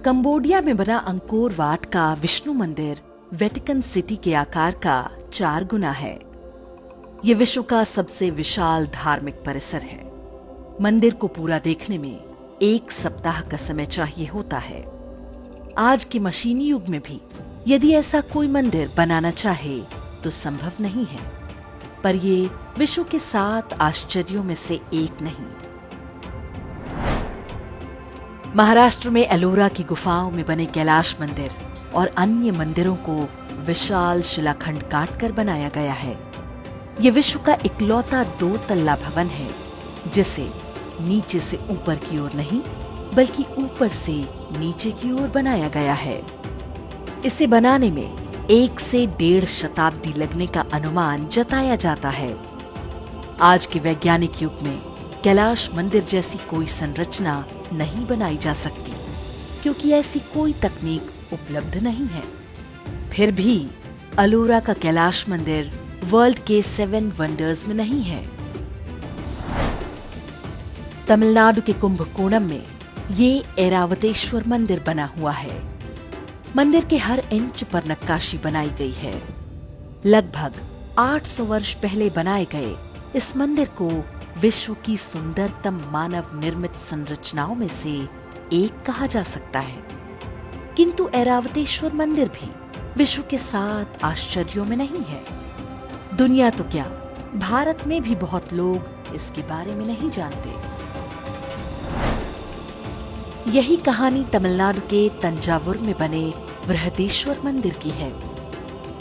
Cambodia में बना Angkor Wat का विष्णु मंदिर वेटिकन सिटी के आकार का 4 गुना है। ये विश्व का सबसे विशाल धार्मिक परिसर है। मंदिर को पूरा देखने में 1 सप्ताह का समय चाहिए होता है। आज के मशीनी युग में भी यदि ऐसा कोई मंदिर बनाना चाहे तो संभव नहीं है, पर ये विश्व के 7 आश्चर्यों में से एक नहीं। महाराष्ट्र में एलोरा की गुफाओं में बने कैलाश मंदिर और अन्य मंदिरों को विशाल शिलाखंड काटकर बनाया गया है। ये विश्व का इकलौता 2 तल्ला भवन है जिसे नीचे से ऊपर की ओर नहीं बल्कि ऊपर से नीचे की ओर बनाया गया है। इसे बनाने में 1 से 1.5 शताब्दी लगने का अनुमान जताया जाता है। आज के वैज्ञानिक युग में कैलाश मंदिर जैसी कोई संरचना नहीं बनाई जा सकती क्योंकि ऐसी कोई तकनीक उपलब्ध नहीं है। फिर भी अलोरा का कैलाश मंदिर वर्ल्ड के 7 वंडर्स में नहीं है। तमिलनाडु के कुंभकोणम में ये ऐरावतेश्वर मंदिर बना हुआ है। मंदिर के हर इंच पर नक्काशी बनाई गई है। लगभग 800 वर्ष पहले बनाए गए इस मंदिर को विश्व की सुंदरतम मानव निर्मित संरचनाओं में से एक कहा जा सकता है। किंतु ऐरावतेश्वर मंदिर भी विश्व के 7 आश्चर्यों में नहीं है। दुनिया तो क्या, भारत में भी बहुत लोग इसके बारे में नहीं जानते। यही कहानी तमिलनाडु के तंजावुर में बने बृहदेश्वर मंदिर की है।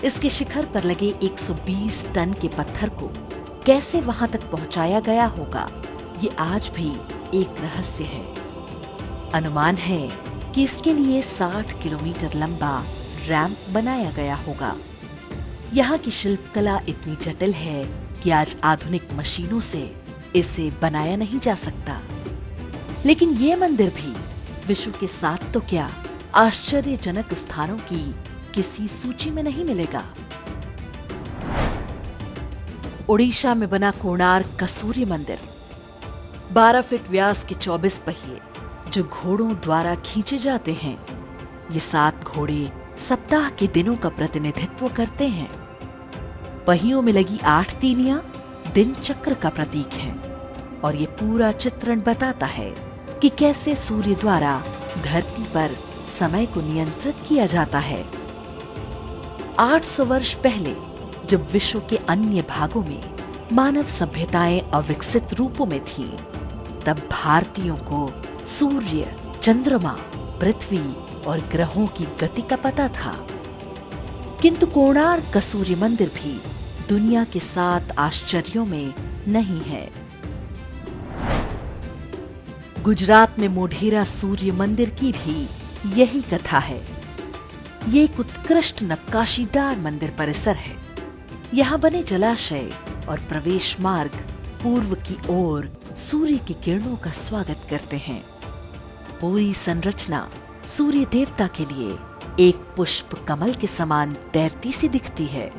इसके शिखर पर लगे 120 टन के पत्थर को कैसे वहां तक पहुंचाया गया होगा, ये आज भी एक रहस्य है। अनुमान है कि इसके लिए 60 किलोमीटर लंबा रैंप बनाया गया होगा। यहाँ की शिल्पकला इतनी जटिल है कि आज आधुनिक मशीनों से इसे बनाया नहीं जा सकता। लेकिन ये मंदिर भी विश्व के 7 तो क्या आश्चर्यजनक स्थानों की किसी सूची में नहीं मिलेगा। ओडिशा में बना कोणार्क का सूर्य मंदिर 12 फीट व्यास के 24 पहिए जो घोड़ों द्वारा खींचे जाते हैं। ये 7 घोड़े सप्ताह के दिनों का प्रतिनिधित्व करते हैं। पहियों में लगी 8 तीलियां दिन चक्र का प्रतीक हैं और ये पूरा चित्रण बताता है कि कैसे सूर्य द्वारा धरती पर समय को नियंत्रित किया जाता है। 800 वर्ष पहले जब विश्व के अन्य भागों में मानव सभ्यताएं अविकसित रूपों में थीं, तब भारतीयों को सूर्य, चंद्रमा, पृथ्वी और ग्रहों की गति का पता था। किंतु कोणार्क का सूर्य मंदिर भी दुनिया के 7 आश्चर्यों में नहीं है। गुजरात में मोढेरा सूर्य मंदिर की भी यही कथा है। ये एक उत्कृष्ट नक्काशीदार मंदिर परिसर है। यहाँ बने जलाशय और प्रवेश मार्ग पूर्व की ओर सूर्य की किरणों का स्वागत करते हैं। पूरी संरचना सूर्य देवता के लिए एक पुष्प कमल के समान तैरती सी दिखती है।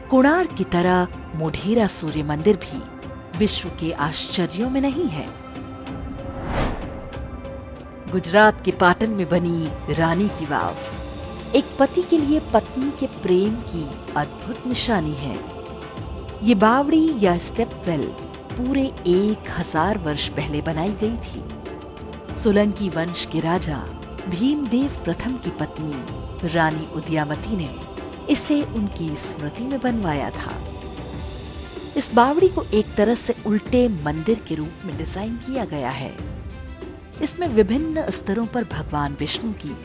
कोणार्क की तरह मोढेरा सूर्य मंदिर भी विश्व के आश्चर्यों में नहीं है। गुजरात के पाटन में बनी रानी की वाव एक पति के लिए पत्नी के प्रेम की अद्भुत निशानी है। ये बावड़ी या स्टेपवेल पूरे 1000 वर्ष पहले बनाई गई थी। सोलंकी वंश के राजा भीमदेव प्रथम की पत्नी रानी उदयामती ने इसे उनकी स्मृति में बनवाया था। इस बावड़ी को एक तरह से उल्टे मंदिर के रूप में डिजाइन किया गया है। इसमें विभिन्न स्तरों पर भगवान विष्णु की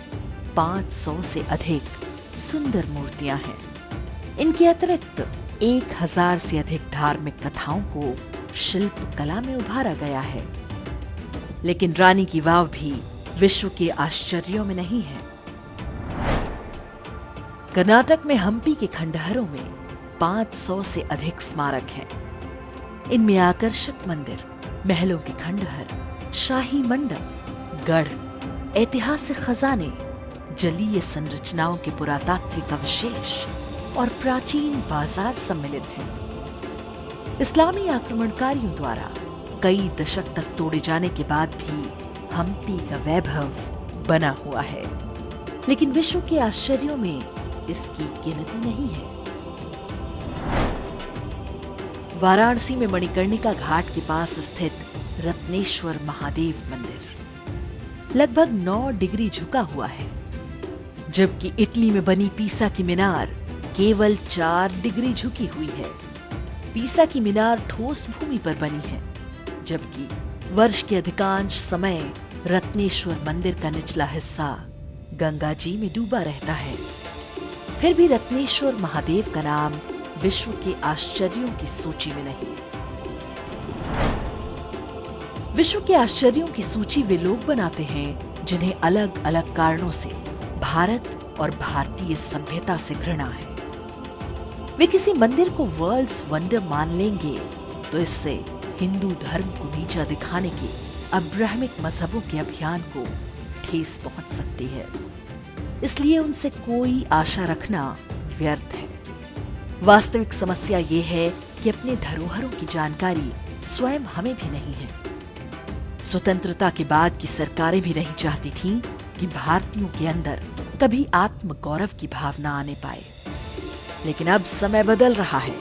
500 से अधिक सुंदर मूर्तियां हैं। इनके अतिरिक्त 1000 से अधिक धार्मिक कथाओं को शिल्प कला में उभारा गया है। लेकिन रानी की वाव भी विश्व के आश्चर्यों में नहीं है। कर्नाटक में हम्पी के खंडहरों में 500 से अधिक स्मारक हैं। इनमें आकर्षक मंदिर, महलों के खंडहर, शाही मंडप, गढ़, ऐतिहासिक खजाने, जलीय संरचनाओं के पुरातात्विक अवशेष और प्राचीन बाजार सम्मिलित हैं। इस्लामी आक्रमणकारियों द्वारा कई दशक तक तोड़े जाने के बाद भी हम्पी का वैभव बना हुआ है, लेकिन विश्व के आश्चर्यों में इसकी गिनती नहीं है। वाराणसी में मणिकर्णिका घाट के पास स्थित रत्नेश्वर महादेव मंदिर लगभग 9 डिग्री झुका हुआ है, जबकि इटली में बनी पीसा की मीनार केवल 4 डिग्री झुकी हुई है। पीसा की मीनार ठोस भूमि पर बनी है, जबकि वर्ष के अधिकांश समय रत्नेश्वर मंदिर का निचला हिस्सा गंगा जी में डूबा रहता है। फिर भी रत्नेश्वर महादेव का नाम विश्व के आश्चर्यों की सूची में नहीं। विश्व के आश्चर्यों की सूची वे लोग बनाते हैं जिन्हें अलग अलग कारणों से भारत और भारतीय सभ्यता से घृणा है। वे किसी मंदिर को वर्ल्ड्स वंडर मान लेंगे तो इससे हिंदू धर्म को नीचा दिखाने के अब्राहमिक मजहबों के अभियान को ठेस पहुंच सकती है। इसलिए उनसे कोई आशा रखना व्यर्थ है। वास्तविक समस्या ये है कि अपने धरोहरों की जानकारी स्वयं हमें भी नहीं है। स्वतंत्रता के बाद की सरकारें भी नहीं चाहती थीं कि भारतीयों के अंदर कभी आत्म गौरव की भावना आने पाए, लेकिन अब समय बदल रहा है।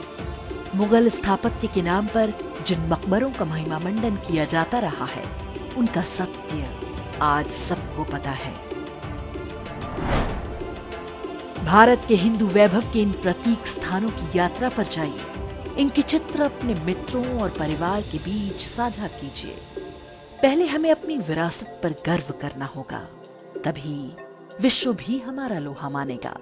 मुगल स्थापत्य के नाम पर जिन मकबरों का महिमा मंडन किया जाता रहा है, उनका सत्य आज सबको पता है। भारत के हिंदू वैभव के इन प्रतीक स्थानों की यात्रा पर जाइए। इनके चित्र अपने मित्रों और परिवार के बीच साझा कीजिए। पहले हमें अपनी विरासत पर गर्व करना होगा, तभी विश्व भी हमारा लोहा मानेगा।